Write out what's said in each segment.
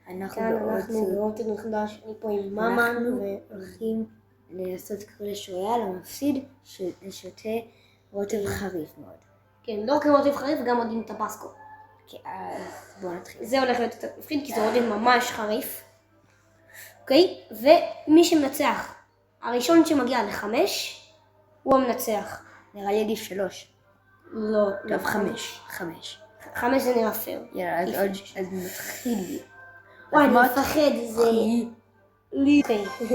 אנחנו בעוד מחדש, אני פה עם מאמה, והולכים לעשות קרש רויאל, המפסיד ששותה רוטב חריף מאוד. כן, לא רק רוטב חריף, גם עוד עם טבסקו. כן, אז בואו נתחיל. זה הולך להיות יותר מפחיד, כי זה רוטב ממש חריף. אוקיי? ומי שמנצח, הראשון שמגיע ל5, הוא המנצח. נראה לי עדיף 3. לא. טוב, 5. 5 זה נראה פייר. יאללה, אז נתחיל. וואי, אני מפחד, זה... לי.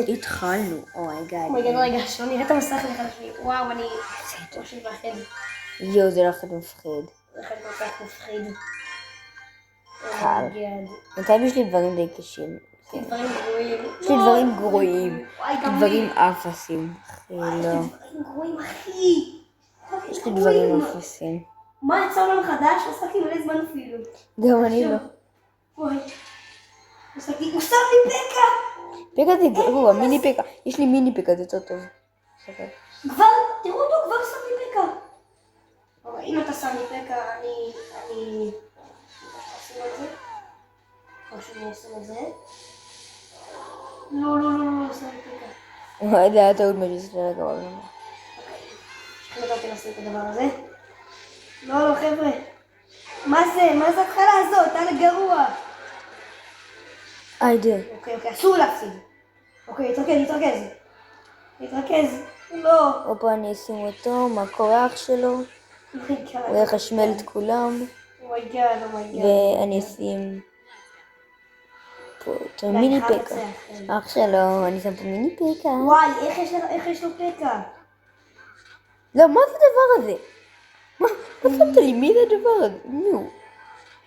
התחלנו, אומייגאד. רגע, שלא נראה את המסך לחלשי. וואו, אני... לא שמפחד. יואו, זה לא אחד מפחיד. זה אחד כל מפחיד. קל. מתי יש לי דברים די קשים? יש לי דברים גרועים. יש לי דברים גרועים. דברים אפסים. יש לי דברים גרועים, אחי. יש לי דברים אפסים. מה, יצא עולם חדש? עסקתי מלא זמן אפילו. גם אני לא. וואי. הוא שם לי פקה. פקה זה גרוע, מיני פקה. יש לי מיני פקה, זה יותר טוב. כבר, תראו אותו, כבר שם לי פקה. אבל אם אתה שם לי פקה, אני... אשים את זה. או שאני אשים את זה. לא, שם לי פקה. זה היה טעות מג'יס לרגע, אבל לא. אוקיי. שכנית אותי לשים את הדבר הזה. לא, חבר'ה. מה זה? מה זה התחלה הזאת? היה לגרוע. היידה. אוקיי, אסור להפסיד. אוקיי, להתרכז. לא. אופה, אני אשים אותו, מה קורה אח שלו? הוא יחשמל את כולם. אומייגאד. ואני אשים פה את המיני פקה. אח שלו, אני שם פה מיני פקה. וואי, איך יש לו פקה? לא, מה זה הדבר הזה? מה שמת לי? מי זה הדבר הזה? נו.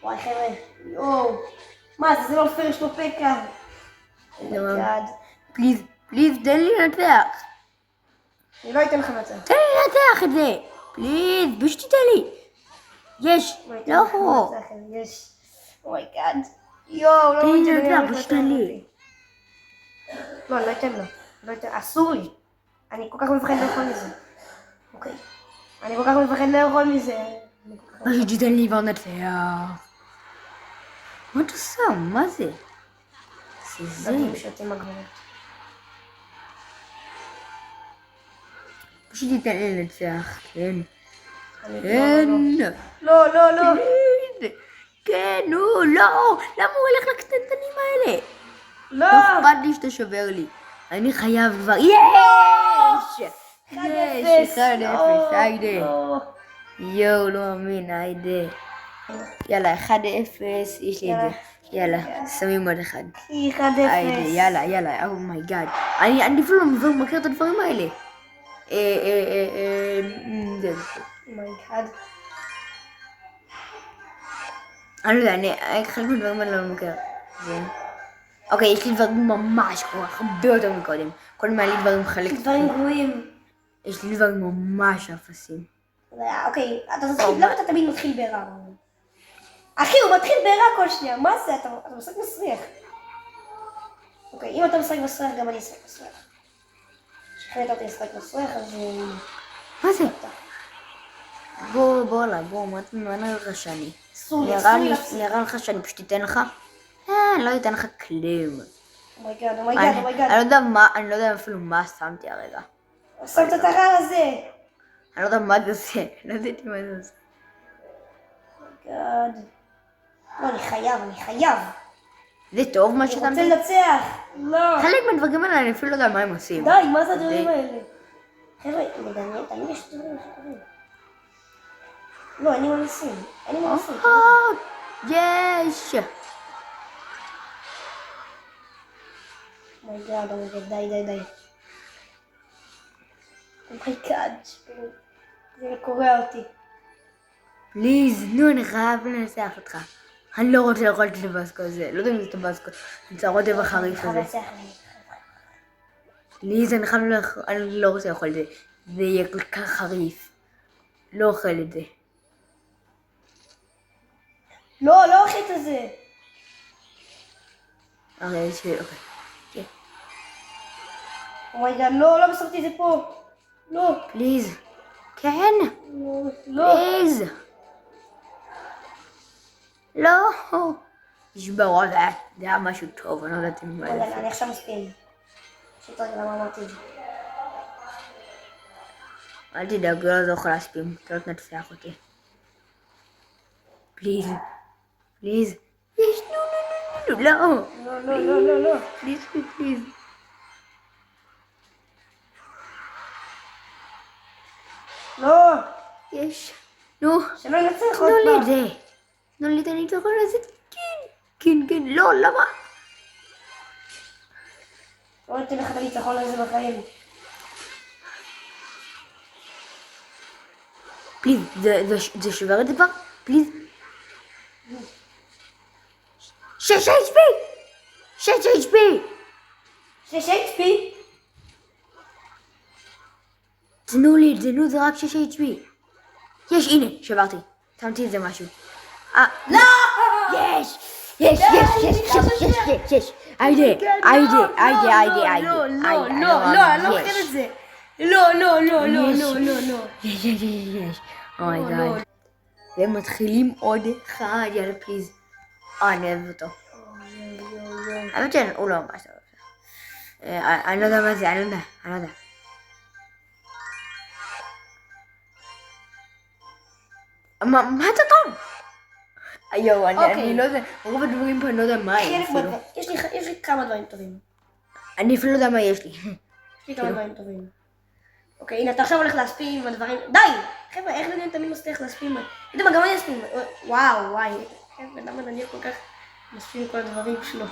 וואי, חבר'ה. יואו. מה זה לא פייר, יש לו פקה. אומייגאד. פליז, תן לי לנצח. אני לא אתן לך לנצח. תן לי לנצח את זה. פליז, פשוט תיתן לי. יש. לא. יש. אומייגאד. יואו, לא לנצח, פשוט תן לי. לא, אני לא אתן לו. אסור לי. אני כל כך מפחד לאכול מזה. אוקיי. אני כל כך מפחד לאכול מזה. פשוט תיתן לי ונצח. מה אתה שם? מה זה? זה. דברים שיוצאים הגבולות. פשוט תיתן לי לנצח. כן. לא. כן, נו, לא. למה הוא הולך לקטנטנים האלה? לא. לא אכפת לי שאתה שובר לי. אני חייב כבר. יש! 1-0. היידה. יואו, לא מאמין, היידה. יאללה, 1-0, יש לי את זה. יאללה, שמים עוד אחד. 1-0. היידה, יאללה, אומייגאד. אני אפילו לא מכיר את הדברים האלה. אומייגאד. אני לא יודע, חלק מהדברים האלה לא מכיר. אוקיי, יש לי דברים ממש הרבה יותר מקודם. קודם היה לי דברים חלק. דברים גרועים. יש לי דברים ממש אפסים. אוקיי, למה אתה תמיד מתחיל ברע? אחי, הוא מתחיל ברע כל שנייה. מה זה? אתה משחק מסריח. אוקיי, אם אתה משחק מסריח, גם אני אשחק מסריח. שכנעת אותי לשחק מסריח, אז... מה זה? בוא, מה נראה לך שאני? נראה לך שאני פשוט אתן לך? לא אתן לך כלום. אומייגאד. אני לא יודע אפילו מה שמתי הרגע. שמת את הרע הזה. אני לא יודע מה זה עושה. לא יודעת מה זה עושה. אומייגאד. לא, אני חייב. זה טוב מה אני ששמתי? רוצה לנצח. לא. חלק מהדברים האלה אני אפילו לא יודע מה הם עושים. די, מה זה הדברים האלה? חבר'ה, תמיד יש דברים אחרים. לא, אין לי מה לשים. יש! אומייגאד, די. אומייגאד, זה קורע אותי. פליז, נו, אני חייב לנסח אותך. אני לא רוצה לאכול את הטבסקו הזה. לא יודע אם זה טבסקו. זה הרוטב החריף הזה. פליז, אני לא רוצה לאכול את זה. זה יהיה כל כך חריף. לא אוכל את זה. לא אוכל את זה. אוקיי. אומייגאד, לא מסרתי את זה פה. לא. פליז. כן. לא. פליז. לא. נשבר, זה היה משהו טוב, אני לא יודעת אם... רגע, אני עכשיו מספיק. פשוט רגע, למה אמרתי את זה? אל תדאג, לא יכול להספים, אתה לא תנצח אותי. פליז, פליז. יש, נו, לא. לא. פליז, פליז. לא. יש. נו. שלא ינצח עוד תנו לי את פעם. זה. תנו לי את הניצחון הזה. כן, לא, למה? לא נתן לך את הניצחון הזה בחיים. פליז, זה שובר את זה כבר? פליז. 6 HP! 6 HP! 6 HP? תנו לי את זה, נו, זה רק 6 HP. יש, הנה, שברתי. שמתי את זה משהו. לא! יש! היידה. לא, אני לא אוכל את זה. לא. יש. אומייגאד. והם מתחילים עוד אחד, יאללה פליז. אני אוהב אותו. האמת שהוא לא ממש טוב. אני לא יודע מה זה, אני לא יודע. מה אתה טוב? יואו, אני לא יודע, רוב הדברים פה אני לא יודע מה יש. יש לי כמה דברים טובים. אני אפילו לא יודע מה יש לי. יש לי כמה דברים טובים. אוקיי, הנה, אתה עכשיו הולך להספיק עם הדברים... די! חבר'ה, איך דניאל תמיד מצליח להספיק? יודעים מה, גם אני אספיק. וואי. חבר'ה, למה דניאל כל כך מספיק עם כל הדברים שלו?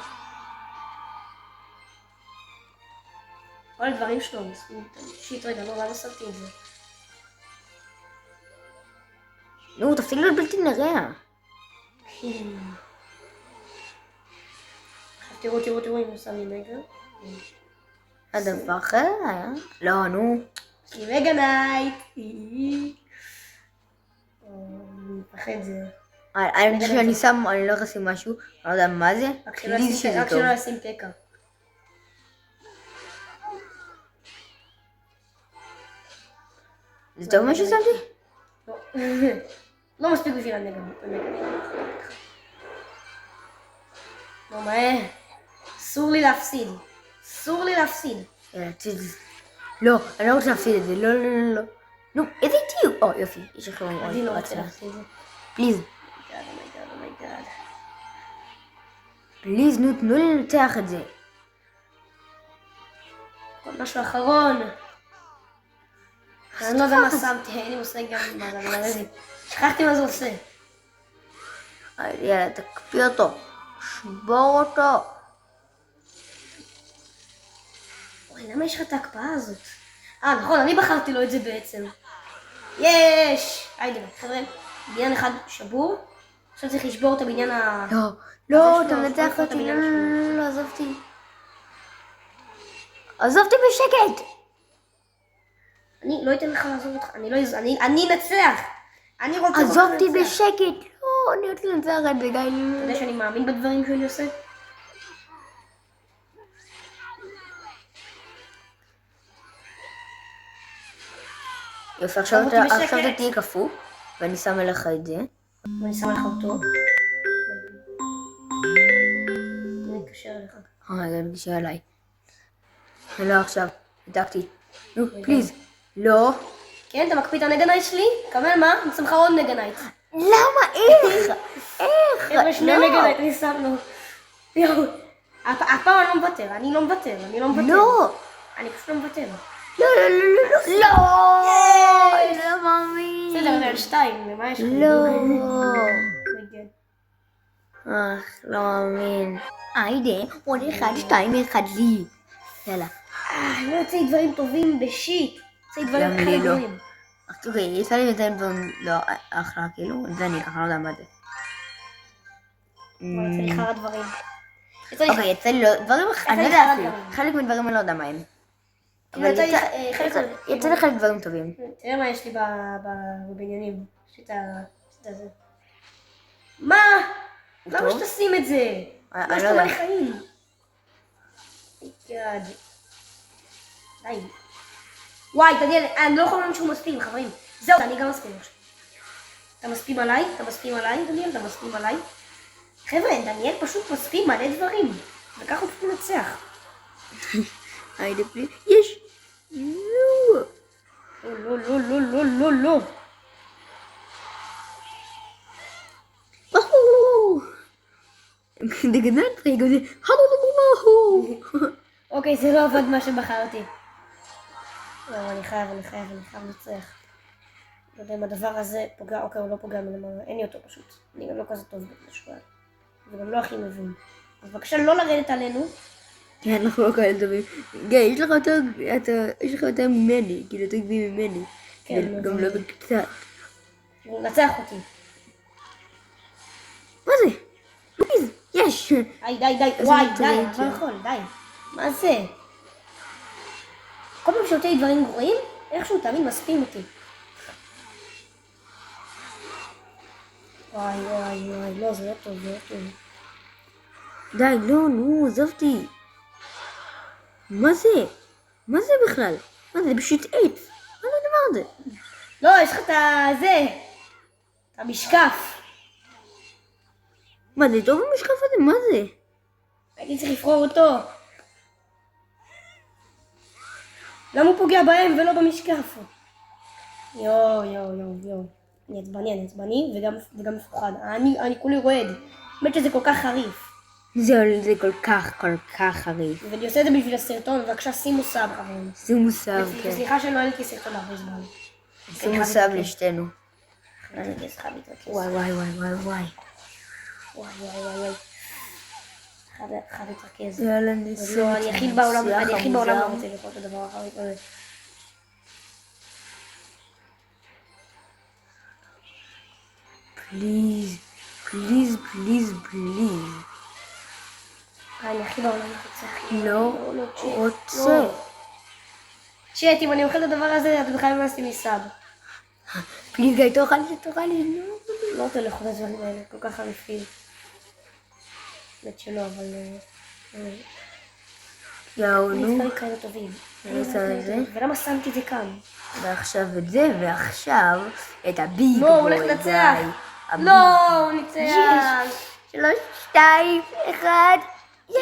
כל הדברים שלו מספיק. שיט, רגע, לא, למה שמתי את זה? נו, תפסיק להיות בלתי נראה. תראו אם הוא שם לי מגה. הדבר אחר היה? לא, נו. יש לי מגה נייט. אני מפחד זה. אני חושב שאני שם, אני לא אשים משהו, אני לא יודע מה זה. רק פליז שזה טוב. שלא לשים פקה. זה טוב מה ששמתי? לא. לא מספיק בשביל הנגע. לא, מה? אסור לי להפסיד. לא, אני לא רוצה להפסיד את זה, לא. נו, איזה איתי? או, יופי, יש לך עוד. אני לא רוצה להפסיד את זה. פליז. אומייגאד. פליז, נו, תנו לי לנצח את זה. עוד משהו אחרון. אני לא יודע מה שמתי, אין לי מושג גם מה זה. שכחתי מה זה עושה. יאללה, תקפיא אותו. שבור אותו. אוי, למה יש לך את ההקפאה הזאת? נכון, אני בחרתי לו את זה בעצם. יש! היידה, חבר'ה, בניין אחד שבור. עכשיו צריך לשבור את הבניין ה... לא, אתה מנצח אותי, לא, עזובתי. עזובתי בשקט! אני לא אתן לך לעזוב אותך, אני אנצח! אני רוצה... עזובתי בשקט! לא, אני רוצה לנצח את זה, גיא. אתה יודע שאני מאמין בדברים שאני עושה? יופי, עכשיו אתה תהיה קפוא, ואני שם אליך את זה. ואני שם לך אותו. אני אתקשר אליך. זה מתקשר אליי. לא עכשיו, הדקתי. נו, פליז. לא. כן, אתה מקפיא את הנגנייט שלי? קבל מה? אני שם לך עוד נגנייט. למה? איך? יש שני נגנייט, אני שם לו. יואו. הפעם אני לא מוותר. לא. אני פשוט לא מוותר. לא, לא מאמין. בסדר, זה על 2, מה יש לך? לא. לא מאמין. היידה, עוד 1, 2, 1 לי. יאללה. לא יוצא לי דברים טובים בשיט. יוצא לי דברים גם לי לא. טובים. אוקיי, יצא לי יותר דברים, לא, אחלה, כאילו, זה אני ככה, לא יודע מה זה. יצא לי חרא דברים. אוקיי, יצא לי לא, דברים, אני לא יודע אפילו, חלק מהדברים אני לא יודע מה הם. אבל יצא לי חלק דברים טובים. תראה מה יש לי בבניינים. יש לי את זה. מה? למה שתשים את זה? מה שאתה מלא חיים? יאד. די. וואי, דניאל, אני לא יכול להאמין שהוא מספים, חברים. זהו, אני גם מספים עכשיו. אתה מספים עליי, דניאל? אתה מספים עליי? חבר'ה, דניאל פשוט מספיק מלא דברים, וככה הוא פשוט מנצח. היידה פליז. יש! לא! לא, לא, לא, לא, לא, לא. אוקיי, זה לא עבד מה שבחרתי. לא, אני חייב לנצח. לא יודע אם הדבר הזה פוגע, אוקיי, הוא לא פוגע מלמעלה, אין לי אותו פשוט. אני גם לא כזה טוב בשביל. זה גם לא הכי מבין. אז בבקשה לא לרדת עלינו. כן, אנחנו לא כאלה טובים. גיא, יש לך יותר ממני, כאילו יותר גבי ממני. כן, גם לא בקצת. הוא נצח אותי. מה זה? פליז, יש! די, וואי, די, אני לא יכול, די. מה זה? כל פעם שאותי דברים גרועים, איכשהו תמיד מספים אותי. וואי, לא, זה לא טוב, די, לא, נו, עזבתי. מה זה? מה זה בכלל? מה זה פשוט עץ? מה זה הדבר הזה? לא, יש לך את זה. את המשקף. מה זה טוב המשקף הזה? מה זה? הייתי צריך לבחור אותו. למה הוא פוגע בהם ולא במשקף? יו. אני עצבני וגם מפוחד. אני כולי רועד. באמת שזה כל כך חריף. זה כל כך חריף. ואני עושה את זה בשביל הסרטון, בבקשה שימו סאב חברים. שימו סאב, כן. וסליחה שלא העליתי סרטון הרבה זמן. שימו סאב לשתינו. וואי. חייב להתרכז. יאללה, ניסו. לא, אני הכי בעולם לא רוצה לראות את הדבר החריף הזה. פליז. אני הכי בעולם לא רוצה. צ'אט, אם אני אוכל את הדבר הזה, אתם חייבים לעשות לי סאב. פליז גיא, תאכל לי. לא רוצה לאכול את הדברים האלה, כל כך חריפים. באמת שלא, אבל... יאו, נו. דברים כאלה טובים. ולמה שמתי את זה כאן? ועכשיו את זה, ועכשיו את הביג בוי. לא, הוא הולך לנצח. לא, הוא ניצח. 3, 2, 1. יש.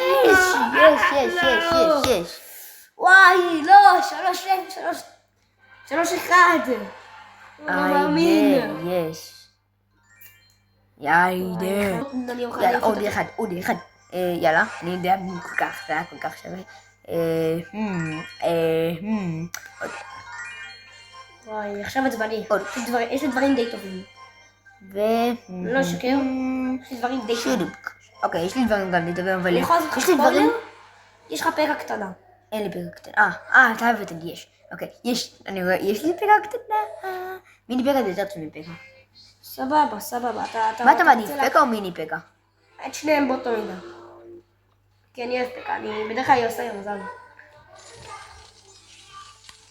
וואי, לא, 3, 1. לא מאמין. יש. יאללה, עוד אחד. יאללה, אני יודע כל כך, זה היה כל כך שווה. וואי, עכשיו עצבני. יש לי דברים די טובים. לא שקר. יש לי דברים די טובים. אוקיי, יש לי דברים גם די טובים, אבל... אני יכולה לעשות לך ספוילר? יש לך פרק קטנה. אין לי פרק קטנה. אתה הבאת לי, יש. אוקיי, יש לי פרק קטנה. מיני פרק זה יותר טוב מפרק. סבבה. מה אתה מעדיף, פקה או מיני פקה? את שניהם באותו מידה. כי אני אוהב פקה, בדרך כלל אני עושה מזל.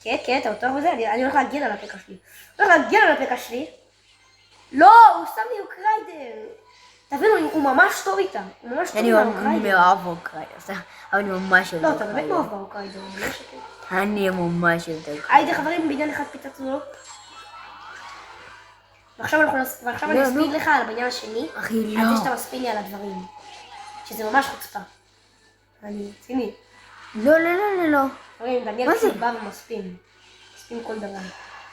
כן, אתה יותר מזה, אני הולך להגן על הפקה שלי. לא, הוא שם לי אוקריידר. תבינו, הוא ממש טוב איתה. אני מאוהב באוקריידר, אבל אני ממש אוהב לא, אתה באמת מאוהב באוקריידר. אני ממש אוהב באוקריידר. הייתי חברים בעניין אחד פיצצנו. ועכשיו אני אספיד לך על הבניין השני. אחי, לא. על זה שאתה מספיד לי על הדברים. שזה ממש חוצפה. אני ציני. לא. חברים, דניאל פשוט בא ומספין. מספין כל דבר.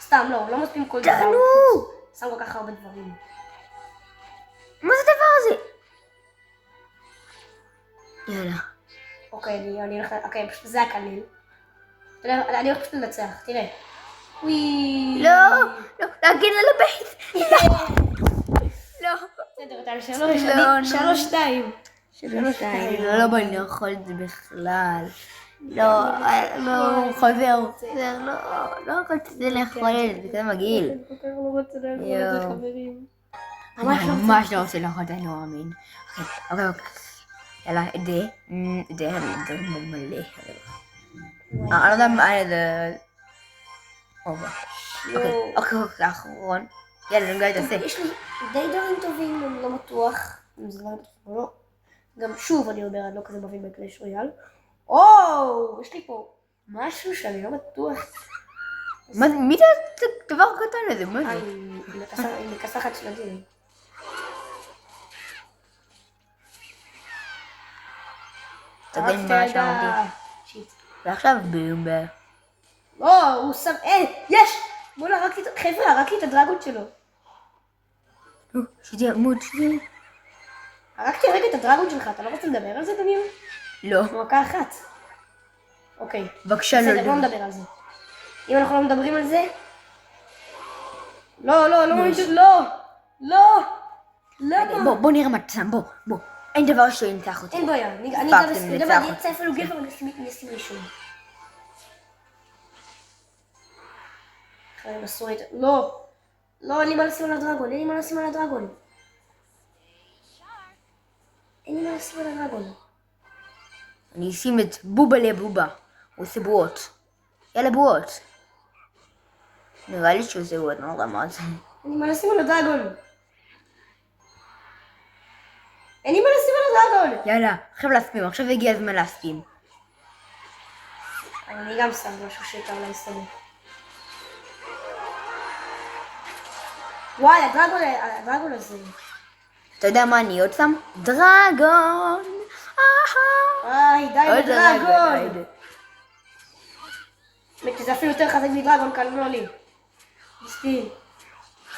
סתם, לא מספין כל דבר. תענו! שם כל כך הרבה דברים. מה זה הדבר הזה? יאללה. אוקיי, אני הולך... אוקיי, פשוט זה הקליל. אני הולך פשוט לנצח, תראה. וואי. לא, להגן על הבית. לא. בסדר, אתה 3, 2. 3, 2. לא בא לי לאכול את זה בכלל. לא, חוזר. לא יכולתי את זה לאכול את זה, זה כזה מגעיל. ממש לא רוצה לאכול את זה, אני לא מאמין. אוקיי. יאללה, את זה מלא. אני לא יודע מה זה... אוקיי, האחרון. יאללה, נגע תעשה. יש לי די דברים טובים, אני לא בטוח. גם שוב אני אומר, אני לא כזה מבין בקלאש רויאל. יש לי פה משהו שאני לא בטוח. מי זה דבר קטן הזה? מה זה? אני מכסחת שלדים. תסתכל מה שאמרתי. שיט. ועכשיו ביומבר. לא, הוא שם... יש! בוא'נה, הרגתי את... חבר'ה, הרגתי את הדרגון שלו. שזה עמוד שלי. הרגתי רגע את הדרגון שלך, אתה לא רוצה לדבר על זה, דניאל? לא. מכה אחת. אוקיי. בבקשה לא. בסדר, לא נדבר על זה. אם אנחנו לא מדברים על זה... לא, לא, לא, לא, לא. למה? בוא נראה מה אתה שם, בוא. אין דבר שינצח אותי. אין בעיה, אני אצא אפילו גבר, אני אשים ראשון. אחרי מסורת, לא, אין לי מה לשים על הדרגון, אין לי מה לשים על הדרגון. אני אשים את בובה לבובה, הוא עושה בועות. יאללה בועות. נראה לי שהוא עושה בועות, לא רמה זה. אין לי מה לשים על הדרגון. יאללה, עכשיו הגיע הזמן להסכים. אני גם שם משהו שאתה אולי שמה. וואי, הדרגון הזה. אתה יודע מה אני עוד שם? דרגון! וואי, די עוד בדרגון! זה אפילו יותר חזק מדרגון, כאן לא לי. מסתיר.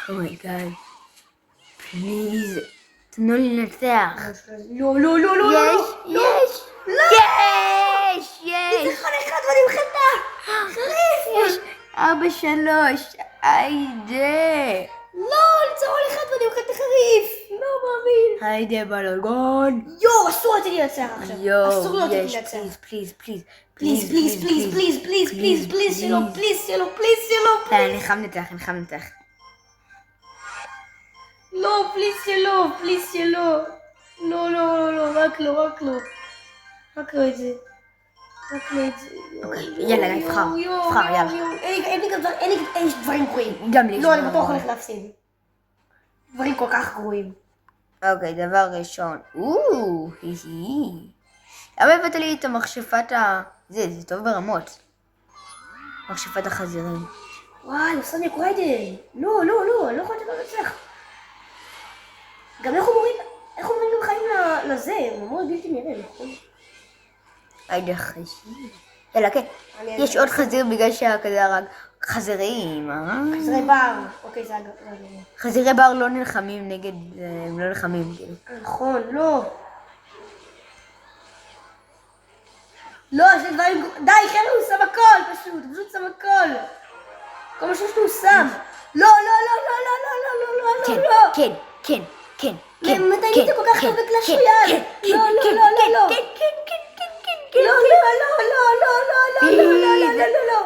אומייגאד. פליז. תנו לי לנצח. לא. יש! זה 1-1 ואני מחטא! חריף! 4-3. היידה. לא, ניצחון 1 ואני מחטא חריף! לא מאמין! היידה בלגון. יואו, אסור לתת לי לנצח עכשיו. אסור לא לתת לי לנצח. פליז. פליז, שלא. אני חייב לנצח. לא, פליז שלא. לא, רק לא. רק לא את זה. אוקיי, יאללה, נבחר, יאללה. אין לי דברים גרועים. גם לי. לא, אני בטוח הולך להפסיד. דברים כל כך גרועים. אוקיי, דבר ראשון. למה הבאת לי את המכשפת זה טוב ברמות. מכשפת החזירים. וואי, עושה לי קריידן. לא, אני לא יכולה לתת לו לנצח. גם איך אומרים גם חיים לזה, הוא מאוד בלתי נראה, נכון? היידה חזיר. יאללה, כן. יש עוד חזיר בגלל שהכזה הרג חזירים, חזירי בר. אוקיי, זה אגב. חזירי בר לא נלחמים נגד, הם לא נלחמים, כאילו. נכון, לא. לא, זה דברים... די, חבר'ה, הוא שם הכל, פשוט שם הכל. כל מה שיש לו הוא שם. לא. כן. מתי נהיית כל כך טוב בקלאש רויאל? לא.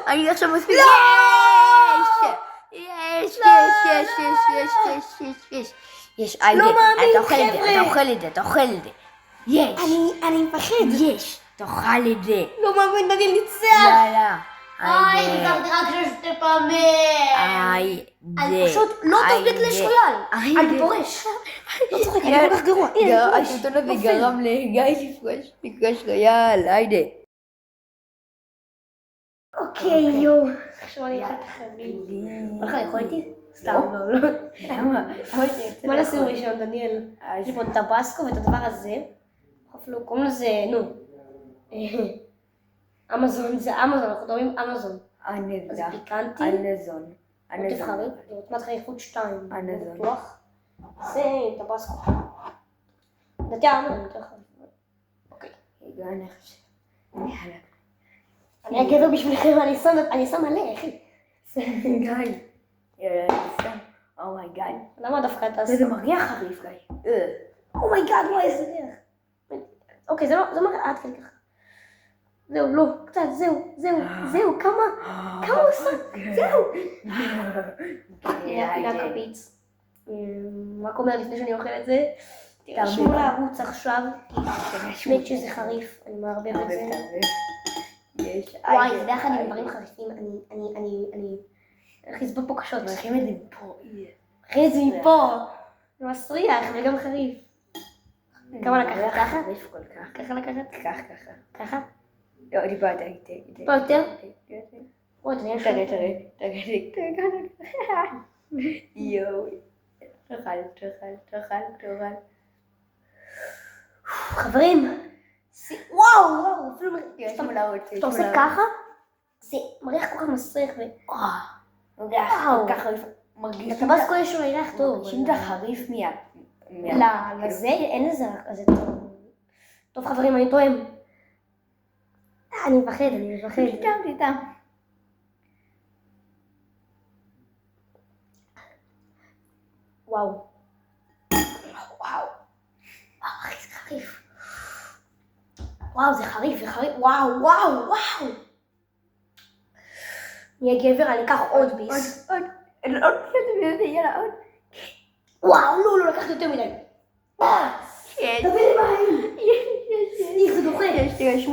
אני עכשיו מספיק. יש. לא מאמין, אתה אוכל את זה. יש. אני מפחד. יש. תאכל את זה. לא מאמין, דניאל ניצח. יאללה. ניצחתי רק 6 פעמים. אני פשוט לא טוב בקלאש רויאל. אני פורש. לא צוחק, אני כל כך גרוע. השלטון הזה גרם לגיא לפרש מקלאש רויאל. היידה. אוקיי, יואו. עכשיו אני יכולת חביב. מה לך, יכול איתי? סתם, לא. למה? מה נשים ראשון, דניאל? יש לי פה טבסקו ואת הדבר הזה. אפילו קוראים לזה, אמזון, זה אמזון, אנחנו מדברים אמזון. זה פיקנטי. אנזון. עוטף חריף, זה עוצמת חריפות 2. אנזון. בטוח. זה טבסקו. לדעתי אמזון יותר חריף. אוקיי. הגענו עכשיו. יאללה. אני הגבר בשבילכם, אני שם מלא, אחי. גיא. יאללה, אני שם. אומייגאד. למה דווקא אתה זה מרגיע חריף, גיא. אומייגאד, וואי, איזה דרך. אוקיי, זה לא מראה עד כדי ככה. זהו, לא, קצת, זהו, כמה הוא עושה? זהו. פינה קרביץ. רק אומר לפני שאני אוכל את זה, תרשמו לערוץ עכשיו, באמת שזה חריף, אני מערבב את זה. וואי, זה ביחד עם דברים חריפים, אני הולך לסבול פה קשות. מרחים את זה מפה. מרחים את זה מפה. זה מסריח וגם חריף. כמה לקחת? ככה? חריף כל כך. ככה לקחת? ככה? לא, דיברת איתי. טיפה יותר? וואי, תראה. יואו. תאכל. חברים, וואו, וואו, אפילו... יש מלאות. אתה עושה ככה, זה מריח כל כך מסריח וואו. ככה מרגישים הטבסקו יש לו ריח טוב. מרגישים את החריף לזה אין לזה ריח כזה טוב. טוב חברים, אני טועם. אני מפחד. איתם. וואו, אחי, זה חריף. וואו, זה חריף. וואו. נהיה גבר, אני אקח עוד ביס. עוד יאללה עוד. וואו, לא, לקחתי יותר מדי. כן. תביא לי מים. יש. זה דוחה. יש.